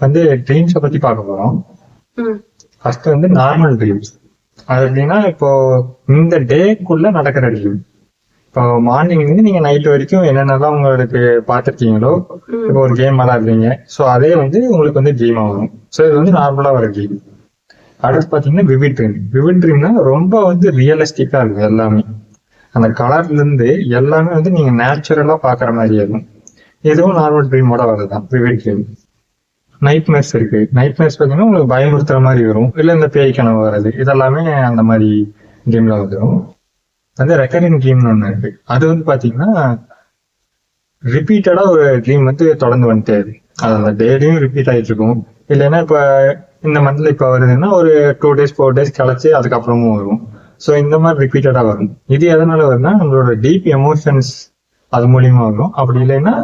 வந்து ட்ரீம்ஸை பத்தி பார்க்க போறோம். ஃபர்ஸ்ட் வந்து நார்மல் ட்ரீம்ஸ். அது எப்படின்னா, இப்போ இந்த டேக்குள்ள நடக்கிற ட்ரீம். இப்போ மார்னிங் வந்து நீங்க நைட் வரைக்கும் என்னென்னலாம் உங்களுக்கு பார்த்துருக்கீங்களோ, இப்போ ஒரு கேம் விளாடுறீங்க, ஸோ அதே வந்து உங்களுக்கு வந்து ட்ரீமா வரும். ஸோ இது வந்து நார்மலா வர ட்ரீம். அடுத்து பாத்தீங்கன்னா விவிட் ட்ரீம். விவிட் ட்ரீம்னா ரொம்ப வந்து ரியலிஸ்டிக்கா இருக்கும் எல்லாமே. அந்த கலர்ல இருந்து எல்லாமே வந்து நீங்க நேச்சுரலா பாக்குற மாதிரி இருக்கும். இதுவும் நார்மல் ட்ரீமோட வரதுதான் விவிட் ட்ரீம். நைட் மேர்ஸ் இருக்கு. நைட் மேர்ஸ் பாத்தீங்கன்னா உங்களுக்கு பயமுறுத்துற மாதிரி வரும், இல்ல இந்த பேய் கனவு வர்றது, இதெல்லாமே அந்த மாதிரி ட்ரீம்ல வந்துடும். வந்து ரெக்கரிங் ட்ரீம்னு ஒண்ணு இருக்கு. அது வந்து பாத்தீங்கன்னா ரிப்பீட்டடா ஒரு ட்ரீம் வந்து தொடர்ந்து வந்துட்டே இருக்கு. அது அந்த டெய்லியும் ரிப்பீட் ஆயிட்டு இருக்கும். இல்லைன்னா இப்ப இந்த மந்த்ல இப்ப வருதுன்னா ஒரு 2 days 4 days கழிச்சு அதுக்கப்புறமும் வரும். ஸோ இந்த மாதிரி ரிப்பீட்டடா வரும். இது எதனால வருதுன்னா நம்மளோட டீப் எமோஷன்ஸ் அது மூலியமா வரும். அப்படி இல்லைன்னா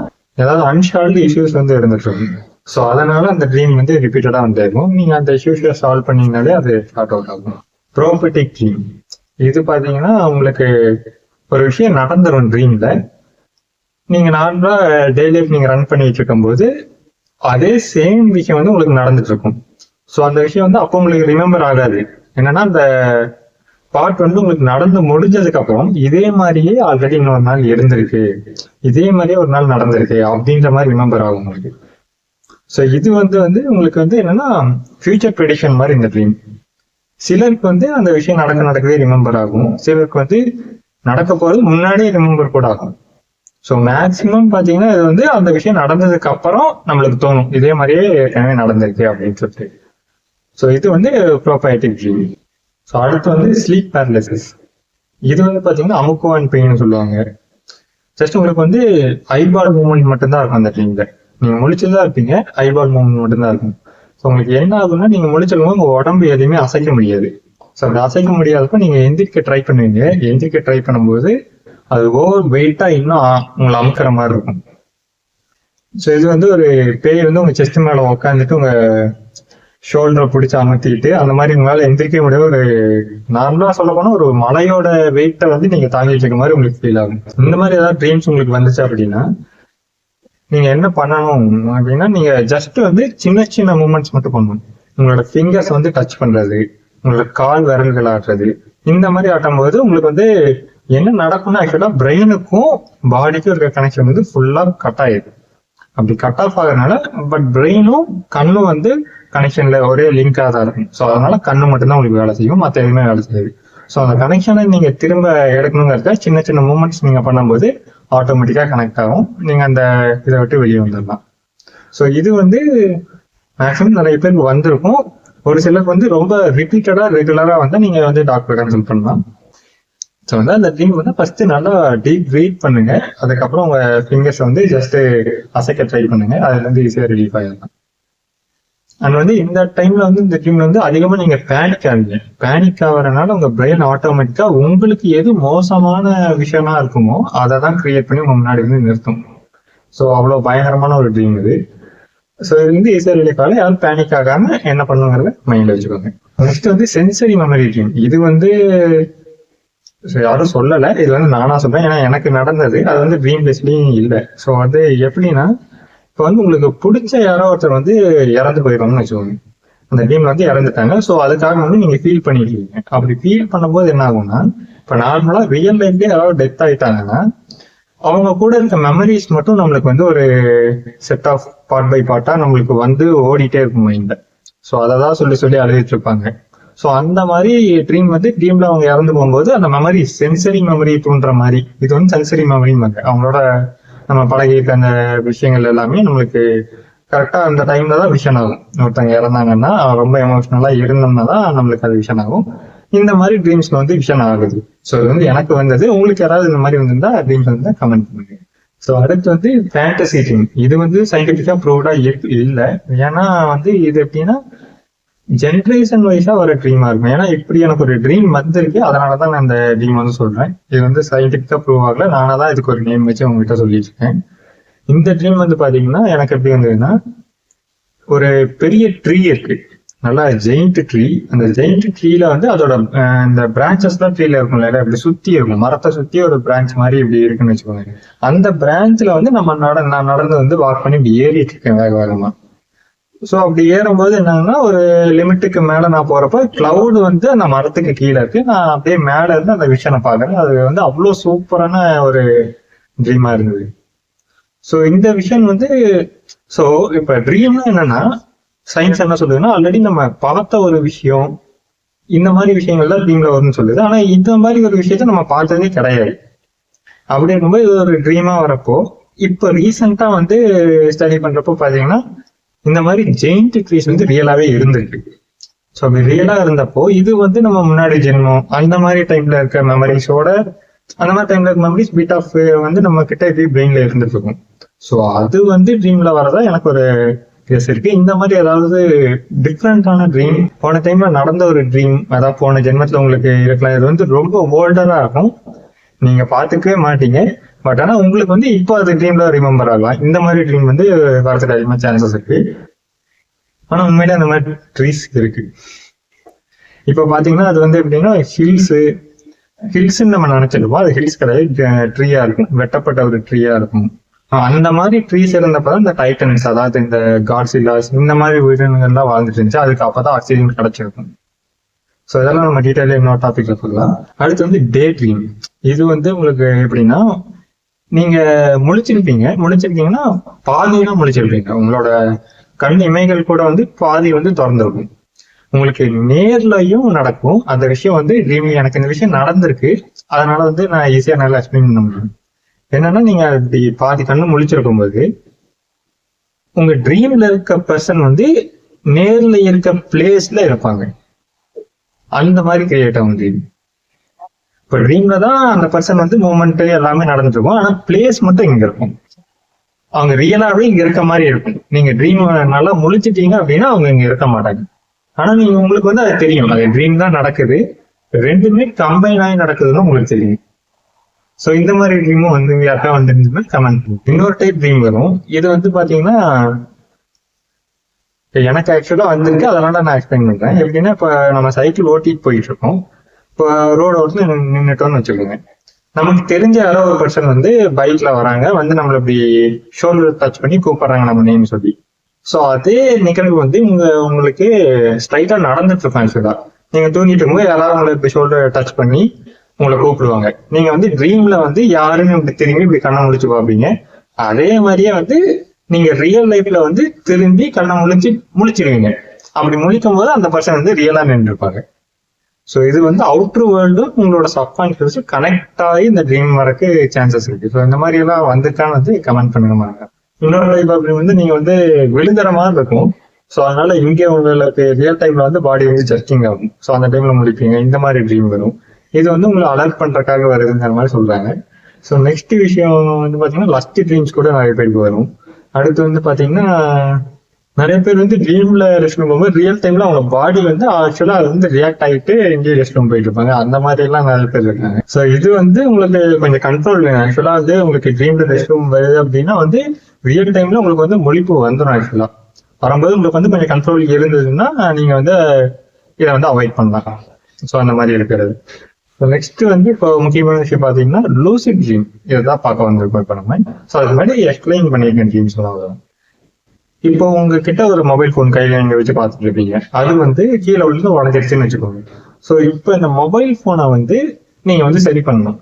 ஏதாவது அன்சால்வ்டு இஷ்யூஸ் வந்து இருந்துட்டு இருக்கும். ஸோ அதனால அந்த ட்ரீம் வந்து ரிப்பீட்டடா வந்துட்டே இருக்கும். நீங்க அந்த இஷ்யூஸை சால்வ் பண்ணீங்கனாலே அது ஸ்டார்ட் அவுட் ஆகும். ப்ரோபட்டிக் ட்ரீம். இது பாத்தீங்கன்னா உங்களுக்கு ஒரு விஷயம் நடந்துடும் ட்ரீம்ல. நீங்க நார்மலா டெய்லி லைஃப் நீங்க ரன் பண்ணிட்டு இருக்கும் போது அதே சேம் விஷயம் வந்து உங்களுக்கு நடந்துட்டு இருக்கும். ஸோ அந்த விஷயம் வந்து அப்போ உங்களுக்கு ரிமெம்பர் ஆகாது. என்னன்னா அந்த பார்ட் வந்து உங்களுக்கு நடந்து முடிஞ்சதுக்கு அப்புறம் இதே மாதிரியே ஆல்ரெடி இன்னொரு நாள் இருந்திருக்கு, இதே மாதிரியே ஒரு நாள் நடந்திருக்கு அப்படின்ற மாதிரி ரிமெம்பர் ஆகும் உங்களுக்கு. ஸோ இது வந்து உங்களுக்கு வந்து என்னன்னா ஃபியூச்சர் ப்ரெடிக்ஷன் மாதிரி இந்த ட்ரீம். சிலருக்கு வந்து அந்த விஷயம் நடக்கவே ரிமெம்பர் ஆகும். சிலருக்கு வந்து நடக்க போறது முன்னாடியே ரிமெம்பர் கூட ஆகும். ஸோ மேக்சிமம் பாத்தீங்கன்னா இது வந்து அந்த விஷயம் நடந்ததுக்கு அப்புறம் நம்மளுக்கு தோணும் இதே மாதிரியே ஏற்கனவே நடந்திருக்கு அப்படின்னு சொல்லிட்டு. ஸோ இது வந்து ப்ரோபயோட்டிக் ட்ரீம். ஸோ அடுத்து வந்து ஸ்லீப் பேரலிசிஸ். இது வந்து பாத்தீங்கன்னா அமுக்குவான் பெயின் சொல்லுவாங்க. ஜஸ்ட் உங்களுக்கு வந்து ஐபால் மூவ்மெண்ட் மட்டும்தான் இருக்கும் அந்த ட்ரீம்ல. நீங்க முழிச்சுதான் இருப்பீங்க, ஐபால் மூவ்மெண்ட் மட்டும்தான் இருக்கும். ஸோ உங்களுக்கு என்ன ஆகும்னா நீங்க முழிச்சிருக்கும் உங்க உடம்பு எதையுமே அசைக்க முடியாது. ஸோ அப்படி அசைக்க முடியாதப்ப நீங்க எந்திரிக்க ட்ரை பண்ணுவீங்க. எந்திரிக்க ட்ரை பண்ணும்போது அது ஓவர் வெயிட்டா இன்னும் உங்களை அமுக்கிற மாதிரி இருக்கும். ஸோ இது வந்து ஒரு பேய் வந்து உங்க செஸ்ட் மேல உட்காந்துட்டு உங்க ஷோல்டரை பிடிச்சி அமர்த்திட்டு அந்த மாதிரி உங்களால எந்திரிக்க முடியாது. ஒரு நார்மலா சொல்ல போனா ஒரு மலையோட வெயிட்டை வந்து நீங்க தாங்கிட்டு இருக்க மாதிரி உங்களுக்கு ஃபீல் ஆகும். இந்த மாதிரி ஏதாவது ட்ரீம்ஸ் உங்களுக்கு வந்துச்சு அப்படின்னா நீங்க என்ன பண்ணணும் அப்படின்னா, நீங்க ஜஸ்ட் வந்து சின்ன சின்ன மூமெண்ட்ஸ் மட்டும் பண்ணணும். உங்களோட ஃபிங்கர்ஸ் வந்து டச் பண்றது, உங்களோட கால் விரல்கள் ஆடுறது, இந்த மாதிரி ஆட்டும் போது உங்களுக்கு வந்து என்ன நடக்கும்னா ஆக்சுவலா பிரெயினுக்கும் பாடிக்கும் இருக்க கனெக்ஷன் வந்து ஃபுல்லா கட் ஆயிடுது. அப்படி கட் ஆஃப் ஆகுறதுனால பட் பிரெயினும் கண்ணும் வந்து கனெக்ஷன்ல ஒரே லிங்காக தான் இருக்கும். ஸோ அதனால கண்ணு மட்டும்தான் உங்களுக்கு வேலை செய்யும், மற்ற எதுவுமே வேலை செய்யாது. ஸோ அந்த கனெக்ஷனை நீங்க திரும்ப எடுக்கணுங்கிறத சின்ன சின்ன மூமெண்ட்ஸ் நீங்க பண்ணும்போது ஆட்டோமேட்டிக்கா கனெக்ட் ஆகும். நீங்க அந்த இதை விட்டு வெளியே வந்துடலாம். ஸோ இது வந்து மேக்ஸிமம் நிறைய பேருக்கு வந்திருக்கும். ஒரு சிலருக்கு வந்து ரொம்ப ரிப்பீட்டடா ரெகுலரா வந்து நீங்க வந்து டாக்டர் கன்சல்ட் பண்ணலாம். ஸோ வந்து அந்த ட்ரீம் வந்து ஃபர்ஸ்ட் நல்லா டீப் பிரீத் பண்ணுங்க. அதுக்கப்புறம் உங்க ஃபிங்கர்ஸ் வந்து ஜஸ்ட் அசைக்க ட்ரை பண்ணுங்க. அதுல இருந்து ஈஸியா ரிலீஃப் ஆகிடலாம். அண்ட் வந்து இந்த டைம்ல வந்து இந்த ட்ரீம்ல வந்து அதிகமா நீங்க பேனிக் ஆகுங்க. பேனிக் ஆகிறதுனால உங்க பிரெயின் ஆட்டோமேட்டிக்கா உங்களுக்கு எது மோசமான விஷயமா இருக்குமோ அதை தான் கிரியேட் பண்ணி உங்க முன்னாடி வந்து நிறுத்தும். ஸோ அவ்வளவு பயங்கரமான ஒரு ட்ரீம் இது. ஸோ இது வந்து ஈஸியா ரிலீஃப் ஆகல. யாரும் பேனிக் ஆகாம என்ன பண்ணுங்கிறத மைண்ட்ல வச்சுக்கோங்க. நெக்ஸ்ட் வந்து சென்சரி மெமரி ட்ரீம். இது வந்து யாரும் சொல்லல, இது வந்து நானா சொல்றேன். ஏன்னா எனக்கு நடந்தது. அது வந்து ட்ரீம் பேஸ்லயும் இல்லை. ஸோ வந்து எப்படின்னா, இப்போ வந்து உங்களுக்கு பிடிச்ச யாரோ ஒருத்தர் வந்து இறந்து போயிடுவாங்கன்னு வச்சுக்கோங்க. அந்த ட்ரீம்ல வந்து இறந்துட்டாங்க. ஸோ அதுக்காக வந்து நீங்க ஃபீல் பண்ணிருக்கீங்க. அப்படி ஃபீல் பண்ணும்போது என்ன ஆகும்னா, இப்போ நார்மலா ரியல் லைஃப்லயே யாராவது டெத் ஆயிட்டாங்கன்னா அவங்க கூட இருக்க மெமரிஸ் மட்டும் நம்மளுக்கு வந்து ஒரு செட் ஆஃப் பார்ட் பை பார்ட்டா நம்மளுக்கு வந்து ஓடிட்டே இருக்கும் மைண்ட்ல. ஸோ அதை தான் சொல்லி சொல்லி அழுதுட்டு இருப்பாங்க. ஸோ அந்த மாதிரி ட்ரீம் வந்து ட்ரீம்ல அவங்க இறந்து போகும்போது அந்த மெமரி சென்சரி மெமரி தோன்ற மாதிரி இது வந்து சென்சரி மெமரிம்பாங்க. அவங்களோட நம்ம பழகிட்டு அந்த விஷயங்கள் எல்லாமே நம்மளுக்கு கரெக்டா அந்த டைம்ல தான் விஷன் ஆகும். ஒருத்தவங்க இறந்தாங்கன்னா ரொம்ப எமோஷனலா இருந்தோம்னா தான் நம்மளுக்கு அது விஷன் ஆகும். இந்த மாதிரி ட்ரீம்ஸ்ல வந்து விஷன் ஆகுது. ஸோ இது வந்து எனக்கு வந்தது. உங்களுக்கு யாராவது இந்த மாதிரி வந்திருந்தா ட்ரீம்ஸ் வந்து கமெண்ட் பண்ணுங்க. ஸோ அடுத்து வந்து ஃபேண்டசி ட்ரீம். இது வந்து சயின்டிபிக்கா ப்ரூவ்டா இல்லை. ஏன்னா வந்து இது எப்படின்னா ஜென்ரேஷன் வைஸா ஒரு ட்ரீமா இருக்கும். ஏன்னா இப்படி எனக்கு ஒரு ட்ரீம் வந்திருக்கு, அதனாலதான் நான் இந்த ட்ரீம் வந்து சொல்றேன். இது வந்து சயின்டிபிக்கா ப்ரூவ் ஆகல, நானா தான் இதுக்கு ஒரு நேம் வச்சு உங்ககிட்ட சொல்லிட்டு இருக்கேன். இந்த ட்ரீம் வந்து பாத்தீங்கன்னா எனக்கு எப்படி வந்ததுன்னா, ஒரு பெரிய ட்ரீ இருக்கு, நல்லா ஜெயிண்ட் ட்ரீ. அந்த ஜெயிண்ட் ட்ரீல வந்து அதோட இந்த பிரான்சஸ் தான் ட்ரீல இருக்கும்ல, இப்படி சுத்தி இருக்கும், மரத்தை சுத்தி ஒரு பிரான்ச் மாதிரி இப்படி இருக்குன்னு வச்சுக்கோங்க. அந்த பிரான்ச்ல வந்து நான் நடந்து வந்து வாக் பண்ணி இப்படி ஏறிட்டு இருக்கேன் வேக வேகமா. ஸோ அப்படி ஏறும்போது என்னன்னா ஒரு லிமிட்டுக்கு மேல நான் போறப்ப கிளவுட் வந்து அந்த மரத்துக்கு கீழே இருக்கு, நான் அப்படியே மேல இருந்து அந்த விஷனை பாக்குறேன். அது வந்து அவ்வளோ சூப்பரான ஒரு ட்ரீமா இருந்தது. ஸோ இந்த விஷயம் வந்து ஸோ இப்ப ட்ரீம்னா என்னன்னா சயின்ஸ் என்ன சொல்லுதுன்னா ஆல்ரெடி நம்ம பார்த்த ஒரு விஷயம் இந்த மாதிரி விஷயங்கள் தான் ட்ரீம்ல வரும்னு சொல்லுது. ஆனா இந்த மாதிரி ஒரு விஷயத்த நம்ம பார்த்ததே கிடையாது. அப்படி இருக்கும்போது இது ஒரு ட்ரீமா வரப்போ இப்போ ரீசெண்டா வந்து ஸ்டடி பண்றப்போ பாத்தீங்கன்னா இந்த மாதிரி ஜெயிண்ட் ட்ரீஸ் வந்து ரியலாவே இருந்திருக்கு. ஸோ அப்படி ரியலா இருந்தப்போ இது வந்து நம்ம முன்னாடி ஜென்மம் அந்த மாதிரி டைம்ல இருக்க மெமரிஸோட அந்த மாதிரி டைம்ல இருக்க மெமரிஸ் பீட் ஆஃப் வந்து நம்ம கிட்ட இப்படி பிரெயின்ல இருந்துட்டு இருக்கும். ஸோ அது வந்து ட்ரீம்ல வரதா எனக்கு ஒரு கெஸ் இருக்கு. இந்த மாதிரி ஏதாவது டிஃப்ரெண்டான ட்ரீம் போன டைம்ல நடந்த ஒரு ட்ரீம் அதாவது போன ஜென்மத்துல உங்களுக்கு இருக்கலாம். இது வந்து ரொம்ப ஓல்டரா இருக்கும், நீங்க பாத்துக்கவே மாட்டீங்க. பட் ஆனா உங்களுக்கு வந்து இப்போ அது ட்ரீம்ல ரிமெம்பர் ஆகலாம். இந்த மாதிரி ட்ரீம் வந்து வரதுக்கு அதிகமா சான்சஸ் இருக்கு. ஆனா உண்மையிலே அந்த மாதிரி ட்ரீஸ் இருக்கு. இப்ப பாத்தீங்கன்னா அது வந்து எப்படின்னா ஹில்ஸ்ன்னு நம்ம நினைச்சிருப்போம், அது ஹில்ஸ் கிடையாது, ட்ரீயா இருக்கும், வெட்டப்பட்ட ஒரு ட்ரீயா இருக்கும். அந்த மாதிரி ட்ரீஸ் இருந்தப்பதான் இந்த டைட்டன்ஸ் அதாவது இந்த காட்ஸில்லாஸ் இந்த மாதிரி உயிரினங்கள்லாம் வாழ்ந்துட்டு இருந்துச்சு. அதுக்கு அப்பதான் ஆக்சிஜன் கிடைச்சிருக்கும். ஸோ இதெல்லாம் நம்ம டீட்டெயில இன்னொரு டாபிக்ல சொல்லலாம். அடுத்து வந்து டே ட்ரீம். இது வந்து உங்களுக்கு எப்படின்னா நீங்க முழிச்சிருக்கீங்கன்னா பாதிதான் முழிச்சிருப்பீங்க. உங்களோட கண் இமைகள் கூட வந்து பாதி வந்து திறந்துருக்கும். உங்களுக்கு நேர்லயும் நடக்கும் அந்த விஷயம் வந்து ட்ரீம். எனக்கு இந்த விஷயம் நடந்திருக்கு, அதனால வந்து நான் ஈஸியா நல்லா எக்ஸ்பிளைன் பண்ண முடியும். என்னன்னா நீங்க அப்படி பாதி கண்ணு முழிச்சிருக்கும் போது உங்க ட்ரீம்ல இருக்க பர்சன் வந்து நேர்ல இருக்க பிளேஸ்ல இருப்பாங்க. அந்த மாதிரி கிரியேட் ஆகும் ட்ரீம். இப்போ ட்ரீம்ல தான் அந்த பர்சன் வந்து மூமெண்ட் எல்லாமே நடந்துட்டு இருக்கும், ஆனா பிளேஸ் மட்டும் இங்க இருக்கும். அவங்க ரியலாவே இங்க இருக்க மாதிரி இருக்கும். நீங்க ட்ரீம் நல்லா முழிச்சிட்டீங்க அப்படின்னா அவங்க இங்க இருக்க மாட்டாங்க. ஆனா நீங்க உங்களுக்கு வந்து அது தெரியும், அது ட்ரீம் தான் நடக்குது, ரெண்டுமே கம்பைன் ஆகி நடக்குதுன்னு உங்களுக்கு தெரியும். ஸோ இந்த மாதிரி ட்ரீமும் வந்து யாருக்கா வந்துருந்துச்சுன்னா கமெண்ட் பண்ணுங்க. இன்னொரு டைப் ட்ரீம் வரும். இது வந்து பாத்தீங்கன்னா எனக்கு ஆக்சுவலா வந்திருக்கு, அதனால நான் எக்ஸ்பிளைன் பண்றேன். எப்படின்னா இப்ப நம்ம சைக்கிள் ஓட்டிட்டு போயிட்டு இருக்கோம். இப்போ ரோடு ஓட்டு நின்றுட்டோம்னு வச்சுக்கோங்க. நமக்கு தெரிஞ்ச யாரோ ஒரு பர்சன் வந்து பைக்ல வராங்க, வந்து நம்மள இப்படி ஷோல்டர் டச் பண்ணி கூப்பிடுறாங்க நம்ம நேம் சொல்லி. ஸோ அதே நிகழ்வு வந்து உங்களுக்கு ஸ்ட்ரைட்டா நடந்துட்டு இருக்கும். ஆக்சுவலா நீங்க தூங்கிட்டு இருக்கும்போது யாராவது உங்களை இப்படி ஷோல்டர் டச் பண்ணி உங்களை கூப்பிடுவாங்க. நீங்க வந்து ட்ரீம்ல வந்து யாருன்னு இப்படி திரும்பி இப்படி கண்ணை முழிச்சு பார்ப்பீங்க. அதே மாதிரியே வந்து நீங்க ரியல் லைஃப்ல வந்து திரும்பி கண்ணை முழிச்சிடுவீங்க. அப்படி முழிக்கும் போது அந்த பர்சன் வந்து ரியலா நின்று இருப்பாங்க. ஸோ இது வந்து அவுட்ரு வேர்ல்டும் உங்களோட சப்கான்ஷியஸ் கனெக்ட் ஆகி இந்த ட்ரீம் வரக்கு சான்சஸ் இருக்கு. ஸோ இந்த மாதிரி எல்லாம் வந்துட்டான்னு வந்து கமெண்ட் பண்ணுங்க. இன்னொரு டைப் அப்படி வந்து நீங்க வந்து விழுந்துற மாதிரி இருக்கும். ஸோ அதனால இங்கே உங்களுக்கு ரியல் டைம்ல வந்து பாடி வந்து ஜர்க்கிங் ஆகும். ஸோ அந்த டைம்ல முடிப்பீங்க. இந்த மாதிரி ட்ரீம் வரும். இது வந்து உங்களை அலர்ட் பண்றதுக்காக வருதுங்கிற மாதிரி சொல்றாங்க. ஸோ நெக்ஸ்ட் விஷயம் வந்து பாத்தீங்கன்னா லஸ்ட் ட்ரீம்ஸ் கூட நிறைய பேருக்கு வரும். அடுத்து வந்து பாத்தீங்கன்னா நிறைய பேர் வந்து ட்ரீம்ல ரெஸ்ட் ரூம் போகும்போது ரியல் டைம்ல அவங்க பாடி வந்து ஆக்சுவலா அது வந்து ரியாக்ட் ஆகிட்டு எங்கேயும் ரெஸ்ட் ரூம் போயிட்டு இருப்பாங்க. அந்த மாதிரி எல்லாம் நிறைய பேர் இருக்காங்க. ஸோ இது வந்து உங்களுக்கு கொஞ்சம் கண்ட்ரோல் வேணும். ஆக்சுவலா வந்து உங்களுக்கு ட்ரீம்ல ரெஸ்ட் ரூம் வருது அப்படின்னா வந்து ரியல் டைம்ல உங்களுக்கு வந்து முழிப்பு வந்துடும். ஆக்சுவலா வரும்போது உங்களுக்கு வந்து கொஞ்சம் கண்ட்ரோல் இருந்ததுன்னா நீங்க வந்து இதை வந்து அவாய்ட் பண்ணலாம். ஸோ அந்த மாதிரி இருக்கிறது. நெக்ஸ்ட் வந்து இப்போ முக்கியமான விஷயம் பாத்தீங்கன்னா லூசிட் ட்ரீம். இதான் பார்க்க வந்திருக்கோம் இப்போ நம்ம. ஸோ அது மாதிரி எக்ஸ்பிளைன் பண்ணியிருக்கேன் ட்ரீம்ஸ் எல்லாம். இப்போ உங்ககிட்ட ஒரு மொபைல் போன் கையில நீங்க வச்சு பார்த்துட்டு இருப்பீங்க, அது வந்து கீழே விழுந்து உடஞ்சிருச்சுன்னு வச்சுக்கோங்க. ஸோ இப்போ இந்த மொபைல் போனை வந்து நீங்க வந்து சரி பண்ணணும்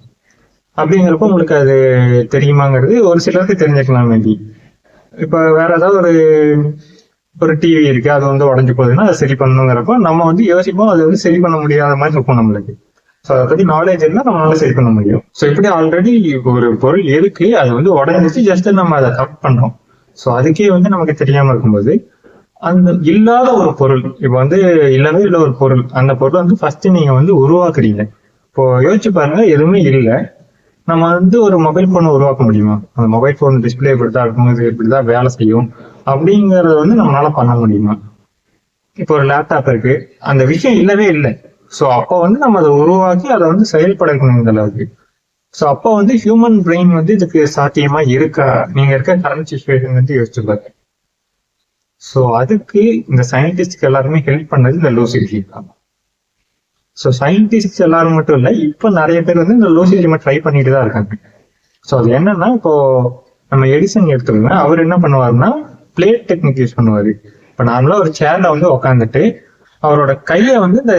அப்படிங்கிறப்ப உங்களுக்கு அது தெரியுமாங்கிறது ஒரு சிலருக்கு தெரிஞ்சுக்கலாம். மேபி இப்போ வேற ஏதாவது ஒரு டிவி இருக்கு, அது வந்து உடஞ்சு போகுதுன்னா அதை சரி பண்ணணுங்கிறப்ப நம்ம வந்து யோசிப்போம், அது வந்து சரி பண்ண முடியாத மாதிரி இருக்கும் நம்மளுக்கு. ஸோ அதை பத்தி நாலேஜ் இருந்தால் நம்மளால சரி பண்ண முடியும். ஸோ இப்படி ஆல்ரெடி ஒரு பொருள் இருக்கு, அது வந்து உடஞ்சிச்சு, ஜஸ்ட் நம்ம அதை கரெக்ட் பண்றோம். ஸோ அதுக்கே வந்து நமக்கு தெரியாம இருக்கும்போது அந்த இல்லாத ஒரு பொருள் இப்போ வந்து இல்லவே இல்லை ஒரு பொருள், அந்த பொருளை வந்து ஃபர்ஸ்ட் நீங்க வந்து உருவாக்குறீங்க. இப்போ யோசிச்சு பாருங்க, எதுவுமே இல்லை, நம்ம வந்து ஒரு மொபைல் போனை உருவாக்க முடியுமா? அந்த மொபைல் போன் டிஸ்பிளே இப்படிதான் இருக்கும், இது இப்படிதான் வேலை செய்யும் அப்படிங்கறத வந்து நம்மளால பண்ண முடியுமா? இப்போ ஒரு லேப்டாப் இருக்கு, அந்த விஷயம் இல்லவே இல்லை. ஸோ அப்போ வந்து நம்ம அதை உருவாக்கி அதை வந்து செயல்படணும் இந்த அளவுக்கு. ஸோ அப்போ வந்து ஹியூமன் பிரெயின் வந்து இதுக்கு சாத்தியமா இருக்கா? நீங்க இருக்க கரண்ட் சிச்சுவேஷன் வந்து யோசிச்சு பாருங்க. ஸோ அதுக்கு இந்த சயின்டிஸ்ட்க்கு எல்லாருமே ஹெல்ப் பண்ணது இந்த லூசிட் ட்ரீம் தான். ஸோ சயின்டிஸ்ட் எல்லாரும் மட்டும் இல்லை, இப்போ நிறைய பேர் வந்து இந்த லூசிட் ட்ரீமை ட்ரை பண்ணிட்டு தான் இருக்காங்க. ஸோ அது என்னன்னா, இப்போ நம்ம எடிசன் எடுத்துக்கோங்க, அவர் என்ன பண்ணுவாருன்னா பிளேட் டெக்னிக் யூஸ் பண்ணுவாரு. இப்போ நார்மலா ஒரு சேர்ல வந்து உட்காந்துட்டு அவரோட கையை வந்து இந்த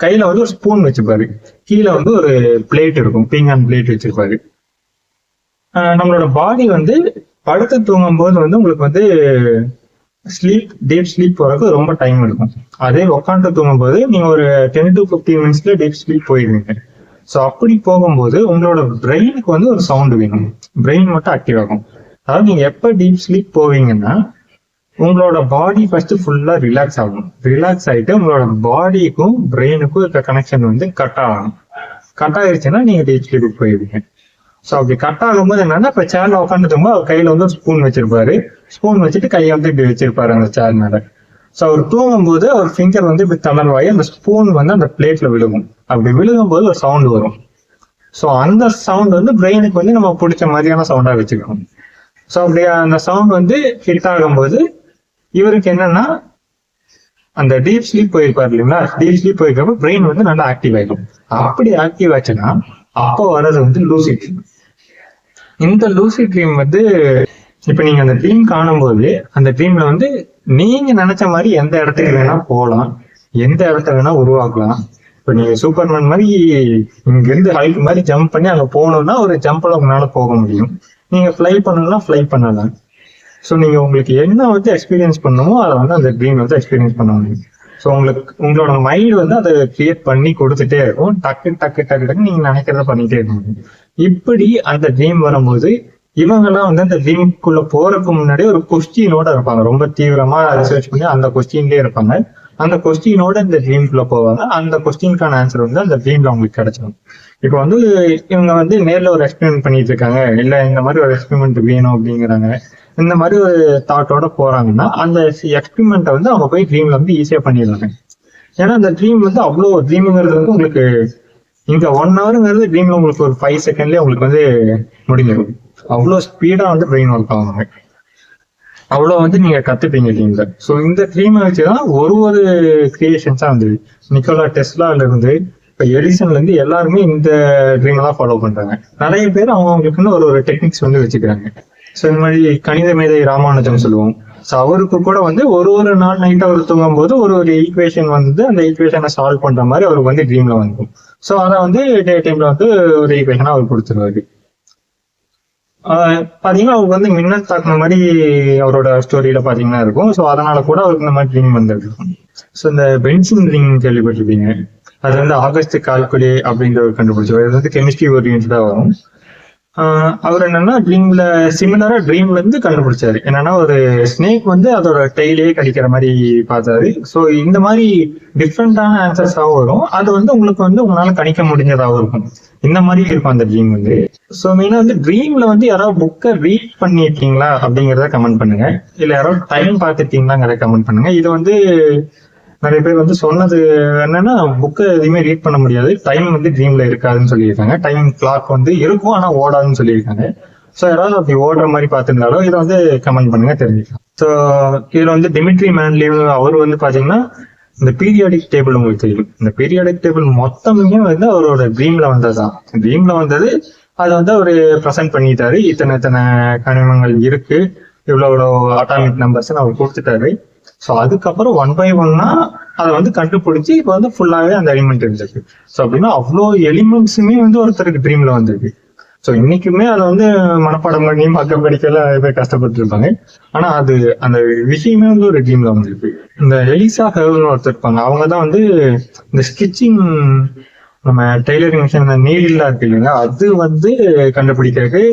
கையில வந்து ஒரு ஸ்பூன் வச்சுப்பாரு, கீழே வந்து ஒரு பிளேட் இருக்கும், பீங்கான் பிளேட் வச்சிருப்பாரு. நம்மளோட பாடி வந்து படுத்து தூங்கும் போது வந்து உங்களுக்கு வந்து டீப் ஸ்லீப் போறதுக்கு ரொம்ப டைம் எடுக்கும். அதே உட்காந்து தூங்கும் போது நீங்க ஒரு 10 to 15 மினிட்ஸ்ல டீப் ஸ்லீப் போயிருவீங்க. ஸோ அப்படி போகும்போது உங்களோட பிரெயினுக்கு வந்து ஒரு சவுண்ட் வேணும், பிரெயின் மட்டும் ஆக்டிவ் ஆகும். அதாவது நீங்க எப்ப டீப் ஸ்லீப் போவீங்கன்னா உங்களோட பாடி ஃபர்ஸ்ட் ஃபுல்லா ரிலாக்ஸ் ஆகும். ரிலாக்ஸ் ஆயிட்டு உங்களோட பாடிக்கும் பிரெயினுக்கும் இருக்க கனெக்ஷன் வந்து கட் ஆகும். கட் ஆயிருச்சுன்னா நீங்க டீப் ஸ்லீப்புக்கு போயிருவீங்க. ஸோ அப்படி கட் ஆகும்போது என்னன்னா, இப்ப சேர்ல உட்காந்துட்டோமோ அவர் கையில வந்து ஒரு ஸ்பூன் வச்சிருப்பாரு, ஸ்பூன் வச்சுட்டு கையை வந்து இப்படி வச்சிருப்பாரு அந்த சேர் மேல. ஸோ அவர் தூங்கும் போது அவர் ஃபிங்கர் வந்து இப்படி தளர்வாயி அந்த ஸ்பூன் வந்து அந்த பிளேட்ல விழுகும். அப்படி விழுகும் போது ஒரு சவுண்ட் வரும். ஸோ அந்த சவுண்ட் வந்து பிரெயினுக்கு வந்து நம்ம பிடிச்ச மாதிரியான சவுண்டா வச்சுக்கணும். ஸோ அப்படி அந்த சவுண்ட் வந்து ஹிட் ஆகும்போது இவருக்கு என்னன்னா, அந்த டீப் ஸ்லீப் போயிருப்பாரு இல்லைங்களா, டீப் ஸ்லீப் போயிருக்கப்ப பிரெயின் வந்து நல்லா ஆக்டிவ் ஆயிடும். அப்படி ஆக்டிவ் ஆச்சுன்னா அப்போ வர்றது வந்து லூசிட் ட்ரீம். இந்த லூசிட் ட்ரீம் வந்து இப்ப நீங்க அந்த ட்ரீம் காணும் போது அந்த ட்ரீம்ல வந்து நீங்க நினைச்ச மாதிரி எந்த இடத்துக்கு வேணா போகலாம், எந்த இடத்த வேணா உருவாக்கலாம். இப்ப நீங்க சூப்பர்மேன் மாதிரி இங்க இருந்து ஹைட் மாதிரி ஜம்ப் பண்ணி அங்க போகணும்னா ஒரு ஜம்ப்ல உங்களால போக முடியும். நீங்க ஃபிளை பண்ணணும்னா ஃபிளை பண்ணலாம். ஸோ நீங்க உங்களுக்கு என்ன வந்து எக்ஸ்பீரியன்ஸ் பண்ணணுமோ அதை வந்து அந்த ட்ரீம் வந்து எக்ஸ்பீரியன்ஸ் பண்ண முடியும். ஸோ உங்களோட மைண்ட் வந்து அதை கிரியேட் பண்ணி கொடுத்துட்டே இருக்கும். டக்கு டக்கு டக்கு டக்கு நீங்க நினைக்கிறத பண்ணிட்டே இருக்க முடியும். இப்படி அந்த ட்ரீம் வரும்போது இவங்கெல்லாம் வந்து அந்த ட்ரீம்குள்ள போறதுக்கு முன்னாடி ஒரு கொஸ்டினோட இருப்பாங்க, ரொம்ப தீவிரமா ரிசர்ச் பண்ணி அந்த கொஸ்டின்லயே இருப்பாங்க. அந்த கொஸ்டினோட இந்த ட்ரீம்குள்ள போவாங்க. அந்த கொஸ்டினுக்கான ஆன்சர் வந்து அந்த ட்ரீம்ல அவங்களுக்கு கிடைச்சிடும். இப்போ வந்து இவங்க வந்து நேர்ல ஒரு எக்ஸ்பெரிமெண்ட் பண்ணிட்டு இருக்காங்க, இல்ல இந்த மாதிரி ஒரு எக்ஸ்பெரிமெண்ட் வேணும் அப்படிங்கிறாங்க, இந்த மாதிரி ஒரு தாட்டோட போறாங்கன்னா அந்த எக்ஸ்பெரிமெண்ட்டை வந்து அவங்க போய் ட்ரீம்ல வந்து ஈஸியா பண்ணிடுறாங்க. ஏன்னா அந்த ட்ரீம் வந்து அவ்வளோ ட்ரீமுங்கிறது வந்து உங்களுக்கு இங்க 1 ஹவருங்கிறது ட்ரீம்ல உங்களுக்கு ஒரு 5 செகண்ட்லயே உங்களுக்கு வந்து முடிஞ்சிடும். அவ்வளோ ஸ்பீடா வந்து பிரெயின் ஒர்க் ஆகுங்க. அவ்வளோ வந்து நீங்க கத்துப்பீங்க ட்ரீம்ல. ஸோ இந்த ட்ரீமை வச்சுதான் ஒரு கிரியேஷன்ஸா வந்தது. நிக்கோலா டெஸ்லால இருந்து இப்ப எடிசன்ல இருந்து எல்லாருமே இந்த ட்ரீம் தான் ஃபாலோ பண்றாங்க. நிறைய பேர் அவங்களுக்குன்னு ஒரு டெக்னிக்ஸ் வந்து வச்சுக்கிறாங்க. ஸோ இந்த மாதிரி கணித மேதை ராமானுஜம் சொல்லுவோம். ஸோ அவருக்கு கூட வந்து ஒரு நாள் நைட் அவர் தூங்கும் போது ஒரு ஈக்குவேஷன் வந்து அந்த ஈக்குவேஷனை சால்வ் பண்ற மாதிரி அவருக்கு வந்து ட்ரீம்ல வந்துடும். ஸோ அதை வந்து டே டைம்ல வந்து ஒரு ஈக்குவேஷனா அவர் கொடுத்துருவாரு. பாத்தீங்கன்னா அவருக்கு வந்து மின்னல் தாக்குன மாதிரி அவரோட ஸ்டோரியில பாத்தீங்கன்னா இருக்கும். ஸோ அதனால கூட அவருக்கு இந்த மாதிரி ட்ரீம் வந்திருக்கும். ஸோ இந்த பென்சின் ரிங் கேள்விப்பட்டிருப்பீங்க. அது வந்து ஆகஸ்ட் கால்குலே அப்படின்றவர் கண்டுபிடிச்சவர். இது வந்து கெமிஸ்ட்ரி ஓரியன்டா வரும். அவர் என்னன்னா ட்ரீம்ல சிமிலரா ட்ரீம்ல இருந்து கண்டுபிடிச்சாரு. என்னன்னா ஒரு ஸ்னேக் வந்து அதோட டெய்லியே கடிக்கிற மாதிரி பார்த்தாரு. ஸோ இந்த மாதிரி டிஃப்ரெண்டான ஆன்சர்ஸாகவும் வரும். அது வந்து உங்களுக்கு வந்து உங்களால கணிக்க முடிஞ்சதாகவும் இருக்கும். இந்த மாதிரி இருக்கும் அந்த ட்ரீம் வந்து. ஸோ மெயினா வந்து ட்ரீம்ல வந்து யாராவது புக்கை ரீட் பண்ணிருக்கீங்களா அப்படிங்கிறத கமெண்ட் பண்ணுங்க. இல்ல யாராவது டைம் பார்த்துருக்கீங்களாங்கிறத கமெண்ட் பண்ணுங்க. இது வந்து நிறைய பேர் வந்து சொன்னது என்னன்னா புக்கை எதுவுமே ரீட் பண்ண முடியாது, டைம் வந்து ட்ரீம்ல இருக்காதுன்னு சொல்லியிருக்காங்க. டைம் கிளாக் வந்து இருக்கும் ஆனா ஓடாதுன்னு சொல்லியிருக்காங்க. ஸோ யாராவது அப்படி ஓடுற மாதிரி பார்த்துருந்தாலும் இதை வந்து கமெண்ட் பண்ணுங்க, தெரிஞ்சுக்கலாம். ஸோ இதுல வந்து டிமிட்ரி மேன்லீவ் அவர் வந்து பாத்தீங்கன்னா இந்த பீரியாடிக் டேபிள் உங்களுக்கு தெரியும். இந்த பீரியாடிக் டேபிள் மொத்தமுமே வந்து அவரோட ட்ரீம்ல வந்ததுதான். ட்ரீம்ல வந்தது அதை வந்து அவரு ப்ரெசென்ட் பண்ணிட்டாரு. இத்தனை கனிமங்கள் இருக்கு, இவ்வளவு அட்டாமிக் நம்பர்ஸ் அவர் கொடுத்துட்டாரு. ஸோ அதுக்கப்புறம் 1 by 1 அதை வந்து கண்டுபிடிச்சி இப்போ வந்து ஃபுல்லாவே அந்த எலிமெண்ட் இருந்திருக்கு. ஸோ அப்படின்னா அவ்வளோ எலிமெண்ட்ஸுமே வந்து ஒருத்தருக்கு ட்ரீம்ல வந்திருக்கு. ஸோ இன்னைக்குமே அதை வந்து மனப்பாடம் பண்ணி பக்கம் படிக்கல நிறைய பேர் கஷ்டப்பட்டு இருப்பாங்க. ஆனா அது அந்த விஷயமே வந்து ஒரு ட்ரீம்ல வந்திருக்கு. இந்த எலிசா ஹெவல்னு ஒருத்தர் இருப்பாங்க. அவங்க தான் வந்து இந்த ஸ்டிச்சிங் நம்ம டெய்லரிங் மிஷின் நீடில்லாம் இருக்கு இல்லைங்க, அது வந்து கண்டுபிடிக்கிறதுக்கு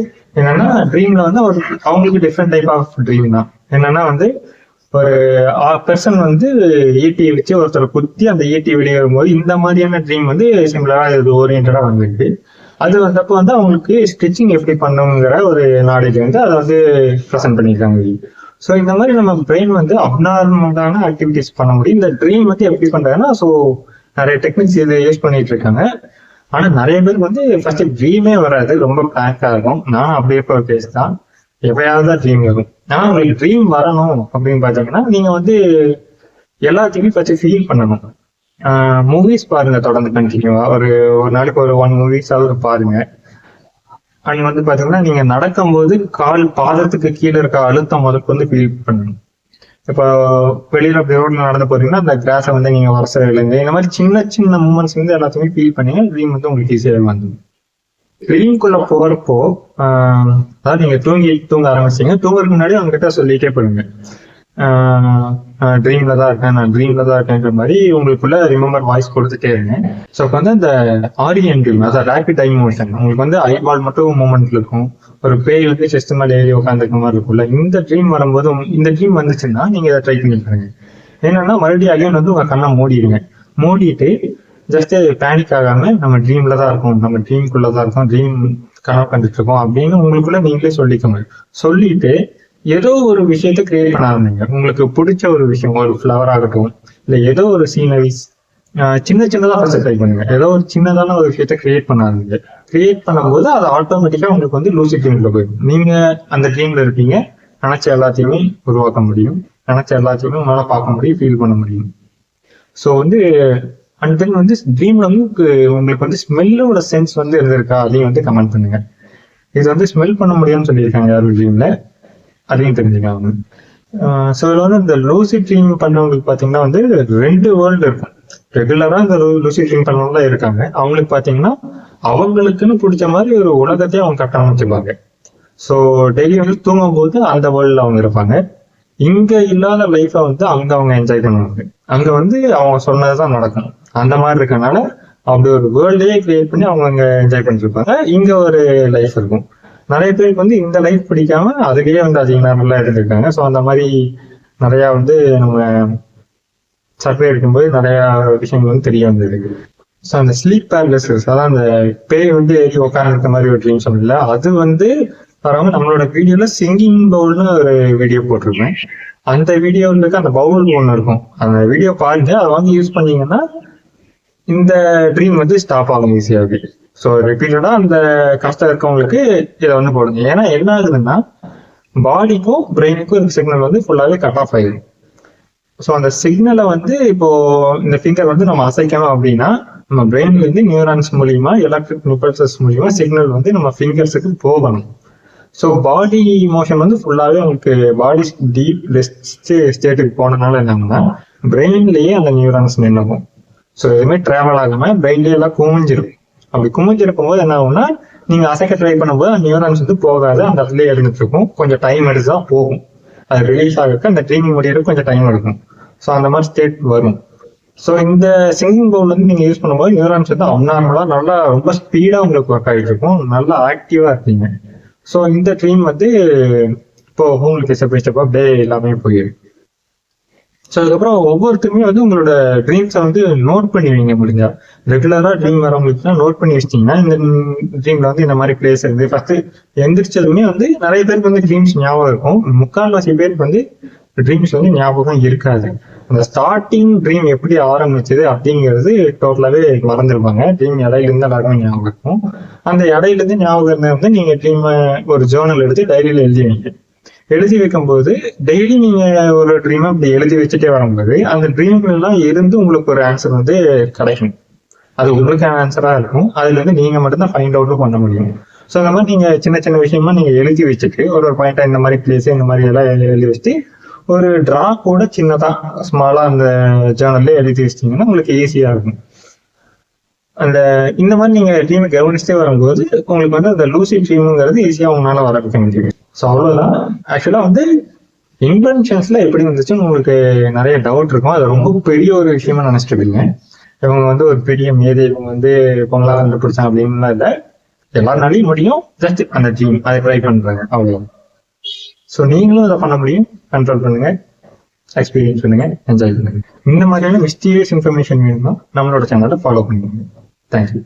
என்னன்னா ட்ரீம்ல வந்து அவங்களுக்கு டிஃப்ரெண்ட் டைப் ஆஃப் ட்ரீம் தான். என்னன்னா வந்து ஒரு பெர்சன் வந்து ஈட்டி வச்சு ஒருத்தரை குத்தி அந்த ஈட்டி வெளியே வரும்போது இந்த மாதிரியான ட்ரீம் வந்து சிம்பிளா இது ஓரியன்டா வந்துருக்கு. அது வந்தப்போ வந்து அவங்களுக்கு ஸ்டிச்சிங் எப்படி பண்ணுங்கிற ஒரு நாலேஜ் வந்து அதை வந்து ப்ரெசென்ட் பண்ணியிருக்காங்க. ஸோ இந்த மாதிரி நம்ம பிரெயின் வந்து அப்நார்மலான ஆக்டிவிட்டிஸ் பண்ண முடியும். இந்த ட்ரீம் வந்து எப்படி பண்றாங்கன்னா, ஸோ நிறைய டெக்னிக்ஸ் இது யூஸ் பண்ணிட்டு இருக்காங்க. ஆனா நிறைய பேருக்கு வந்து ஃபர்ஸ்ட் ட்ரீமே வராது, ரொம்ப பிளாங்கா இருக்கும். நானும் அப்படியே இப்போ கேஸ் தான், எப்பயாவது தான் ட்ரீம் வரும். ஆனா உங்களுக்கு ட்ரீம் வரணும் அப்படின்னு பாத்தீங்கன்னா நீங்க வந்து எல்லாத்தையுமே ஃபர்ஸ்ட் ஃபீல் பண்ணணும். மூவிஸ் பாருங்க தொடர்ந்து கண்டினியூவா ஒரு நாளைக்கு ஒரு 1 மூவிஸாவது பாருங்க. அங்க வந்து பாத்தீங்கன்னா நீங்க நடக்கும் போது கால் பாதத்துக்கு கீழே இருக்க அழுத்தம் முதற்கு வந்து ஃபீல் பண்ணணும். இப்போ வெளியில அப்படி ரோட்ல நடந்து போறீங்கன்னா அந்த கிராஸை வந்து நீங்க வரச இல்லைங்க, இந்த மாதிரி சின்ன சின்ன மூமெண்ட்ஸ் வந்து எல்லாத்தையுமே ஃபீல் பண்ணி ட்ரீம் வந்து உங்களுக்கு ஈஸியாக வந்துடும். ட்ரீம்குள்ள போறப்போ அதாவது நீங்க தூங்க ஆரம்பிச்சீங்க, தூங்குறதுக்கு முன்னாடி அவங்க கிட்ட சொல்லிட்டே போடுங்க, ட்ரீம்ல தான் இருக்கேன், நான் ட்ரீம்ல தான் இருக்கேன்ற மாதிரி உங்களுக்குள்ள ரிமெம்பர் வாய்ஸ் கொடுத்துட்டே இருங்க. ஸோ இப்போ வந்து அந்த ஆரியன் ட்ரீம், அதாவது ரேபிட் ஐ மோஷன், உங்களுக்கு வந்து ஐபால் மட்டும் மூமெண்ட் இருக்கும், ஒரு பேய் வந்து செஸ்ட் மேலே ஏறி உட்காந்துருக்க மாதிரி இருக்கும்ல, இந்த ட்ரீம் வரும்போது இந்த ட்ரீம் வந்துச்சுன்னா நீங்க இதை ட்ரை பண்ணி பாருங்க. என்னன்னா மறுபடியும் அகைன் வந்து உங்க கண்ணை மூடிடுங்க, மூடிட்டு ஜஸ்ட் பேனிக் ஆகாம நம்ம ட்ரீம்ல தான் இருக்கோம், நம்ம ட்ரீம்குள்ளதான் இருக்கோம், ட்ரீம் கனவு கண்டுட்டு இருக்கோம் அப்படின்னு உங்களுக்குள்ள நீங்களே சொல்லிக்கோங்க. சொல்லிட்டு ஏதோ ஒரு விஷயத்த கிரியேட் பண்ண ஆரம்பிங்க. உங்களுக்கு பிடிச்ச ஒரு விஷயம், ஒரு ஃப்ளவர் ஆகட்டும், இல்லை ஏதோ ஒரு சீனரிஸ், சின்ன சின்னதாக ஃபர்ஸ்ட் ட்ரை பண்ணுங்க. ஏதோ ஒரு சின்னதான ஒரு விஷயத்த கிரியேட் பண்ண ஆரம்பிங்க. கிரியேட் பண்ணும்போது அது ஆட்டோமேட்டிக்கா உங்களுக்கு வந்து லூசிட் ட்ரீம்ல போயிடும். நீங்க அந்த ட்ரீம்ல இருப்பீங்க, நினைச்ச எல்லாத்தையுமே உருவாக்க முடியும், நினைச்ச எல்லாத்தையுமே உங்களால பார்க்க முடியும், ஃபீல் பண்ண முடியும். ஸோ வந்து அண்ட் தென் வந்து ட்ரீம்ல வந்து உங்களுக்கு வந்து ஸ்மெல்லோட சென்ஸ் வந்து இருந்திருக்கா அதையும் வந்து கமெண்ட் பண்ணுங்க. இது வந்து ஸ்மெல் பண்ண முடியும்னு சொல்லியிருக்காங்க யாரும் ட்ரீம்ல, அதையும் தெரிஞ்சுக்காங்க. ஸோ இதில் வந்து இந்த லூசிட் ட்ரீம் பண்ணவங்களுக்கு பார்த்தீங்கன்னா வந்து 2 வேர்ல்டு இருக்கும். ரெகுலரா இந்த லூசிட் ட்ரீம் பண்ணவங்க இருக்காங்க. அவங்களுக்கு பார்த்தீங்கன்னா அவங்களுக்குன்னு பிடிச்ச மாதிரி ஒரு உலகத்தையே அவங்க கட்டமைச்சுப்பாங்க. ஸோ டெய்லி வந்து தூங்கும் போது அந்த வேர்ல்டில் அவங்க இருப்பாங்க. இங்க இல்லாத லைஃபை வந்து அங்க அவங்க என்ஜாய் பண்ணுவாங்க. அங்க வந்து அவங்க சொன்னதுதான் நடக்கும். அந்த மாதிரி இருக்கனால அப்படி ஒரு வேர்ல்டே கிரியேட் பண்ணி அவங்க அங்க என்ஜாய் பண்ணிட்டு இருப்பாங்க. இங்க ஒரு லைஃப் இருக்கும். நிறைய பேருக்கு வந்து இந்த லைஃப் பிடிக்காம அதுலயே வந்து அதிக நேரம்லாம் இருந்திருக்காங்க. ஸோ அந்த மாதிரி நிறைய வந்து நம்ம சர்வே எடுக்கும்போது நிறைய விஷயங்கள் வந்து தெரிய வந்தது. ஸோ அந்த ஸ்லீப் பேரலிசிஸ், அதான் அந்த பேய் வந்து ஏறி உட்காந்துருக்க மாதிரி ஒரு ட்ரீம் சொன்னல, அது வந்து வராம நம்மளோட வீடியோல சிங்கிங் பவுல்னு ஒரு வீடியோ போட்டிருக்கேன். அந்த வீடியோல இருக்க அந்த பவுல் ஒன்று இருக்கும், அந்த வீடியோ பாருங்க. அதை வாங்கி யூஸ் பண்ணீங்கன்னா இந்த ட்ரீம் வந்து ஸ்டாப் ஆகும் ஈஸியாகவே. ஸோ ரிப்பீட்டடா அந்த கஷ்டம் இருக்கவங்களுக்கு இதை வந்து போடுங்க. ஏன்னா என்ன ஆகுதுன்னா பாடிக்கும் பிரெயினுக்கும் இந்த சிக்னல் வந்து ஃபுல்லாவே கட் ஆஃப் ஆயிடும். ஸோ அந்த சிக்னலை வந்து இப்போ இந்த ஃபிங்கர் வந்து நம்ம அசைக்கணும் அப்படின்னா நம்ம பிரெயின்ல இருந்து நியூரான்ஸ் மூலியமா எலக்ட்ரிக் இம்பல்சஸ் மூலியமா சிக்னல் வந்து நம்ம ஃபிங்கர்ஸுக்கு போகணும். ஸோ பாடி மோஷன் வந்து ஃபுல்லாவே உங்களுக்கு பாடி டீப் ரெஸ்ட் ஸ்டேட்டுக்கு போனதுனால என்னன்னா பிரெயின்லயே அந்த நியூரான்ஸ் நின்னுக்கும். ஸோ எதுவுமே டிராவல் ஆகாம பிரெயின்லயே எல்லாம் குமிஞ்சிடும். அப்படி குமிஞ்சிருக்கும் போது என்ன ஆகும்னா நீங்க அசைக்க ட்ரை பண்ணும்போது அந்த நியூரான்ஸ் வந்து போகாது, அந்த இடத்துலயே இருந்துட்டு இருக்கும். கொஞ்சம் டைம் எடுத்து தான் போகும். அது ரிலீஸ் ஆகிறதுக்கு அந்த ட்ரீமிங் முடியறதுக்கு கொஞ்சம் டைம் எடுக்கும். ஸோ அந்த மாதிரி ஸ்டேட் வரும். ஸோ இந்த சிங்கிங் பவுல் வந்து நீங்க யூஸ் பண்ணும்போது நியூரான்ஸ் வந்து அப்நார்மலா நல்லா ரொம்ப ஸ்பீடா உங்களுக்கு ஒர்க் ஆகிட்டு இருக்கும், நல்லா ஆக்டிவா இருப்பீங்க. ஸோ இந்த ட்ரீம் வந்து இப்போ உங்களுக்கு ஸ்டெப் பை ஸ்டெப்பா அப்படியே எல்லாமே போயிருக்கு. ஸோ அதுக்கப்புறம் ஒவ்வொருத்தருமே வந்து உங்களோட ட்ரீம்ஸை வந்து நோட் பண்ணிடுவீங்க. முடிஞ்சா ரெகுலரா ட்ரீம் வரவங்களுக்கு நோட் பண்ணி வச்சிட்டீங்கன்னா இந்த ட்ரீம்ல வந்து இந்த மாதிரி பிளேஸ் இருந்து ஃபர்ஸ்ட் எந்திரிச்சதுமே வந்து நிறைய பேருக்கு வந்து ட்ரீம்ஸ் ஞாபகம் இருக்கும். 3/4 பேருக்கு வந்து ட்ரீம்ஸ் வந்து ஞாபகம் இருக்காது. அந்த ஸ்டார்டிங் ட்ரீம் எப்படி ஆரம்பிச்சது அப்படிங்கிறது டோட்டலாவே மறந்துருப்பாங்க. ட்ரீம் இடையில இருந்து எல்லாருமே ஞாபகம் இருக்கும். அந்த இடையில இருந்து ஞாபகம் இருந்தா வந்து நீங்க ட்ரீம் ஒரு ஜேர்னல் எடுத்து டைரியில எழுதி வைங்க. எழுதி வைக்கும் போது டெய்லி நீங்க ஒரு ட்ரீம் அப்படி எழுதி வச்சுட்டே வரும்போது அந்த ட்ரீம்ல எல்லாம் இருந்து உங்களுக்கு ஒரு ஆன்சர் வந்து கிடைக்கும். அது உங்களுக்கான ஆன்சரா இருக்கும். அதுல இருந்து நீங்க மட்டும்தான் ஃபைண்ட் அவுட்டும் பண்ண முடியும். ஸோ அந்த மாதிரி நீங்க சின்ன சின்ன விஷயமா நீங்க எழுதி வச்சுட்டு ஒரு பாயிண்டா இந்த மாதிரி பிளேஸ் இந்த மாதிரி எல்லாம் எழுதி வச்சுட்டு ஒரு டிரா கூட சின்னதா ஸ்மாலா அந்த ஜேர்னல்ல எழுதி வச்சிட்டீங்கன்னா உங்களுக்கு ஈஸியா இருக்கும். அந்த இந்த மாதிரி நீங்க ட்ரீமை கவனிச்சுட்டே வரும்போது உங்களுக்கு வந்து அந்த லூசிட் ட்ரீம்ங்கிறது ஈஸியா உங்களால வர வைக்க முடியும். ஸோ அவ்வளவுதான். ஆக்சுவலா வந்து இன்வென்ஷன்ஸ்ல எப்படி வந்துச்சுன்னு உங்களுக்கு நிறைய டவுட் இருக்கும். அது ரொம்ப பெரிய ஒரு விஷயமா நினைச்சிட்டு இருக்கீங்க. இவங்க வந்து ஒரு பெரிய மேதை, இவங்க வந்து பொங்கலா கண்டுபிடிச்சாங்க அப்படின்லாம் இல்லை. எல்லாருனாலையும் முடியும். ஜஸ்ட் அந்த ட்ரீம் அதை ட்ரை பண்றாங்க, அவ்வளோ. ஸோ நீங்களும் அதை பண்ண முடியும். கண்ட்ரோல் பண்ணுங்க, எக்ஸ்பீரியன்ஸ் பண்ணுங்க, என்ஜாய் பண்ணுங்க. இந்த மாதிரியான மிஸ்டீரியஸ் இன்ஃபர்மேஷன் வேணும்னா நம்மளோட சேனலை ஃபாலோ பண்ணுங்க. தேங்க்யூ.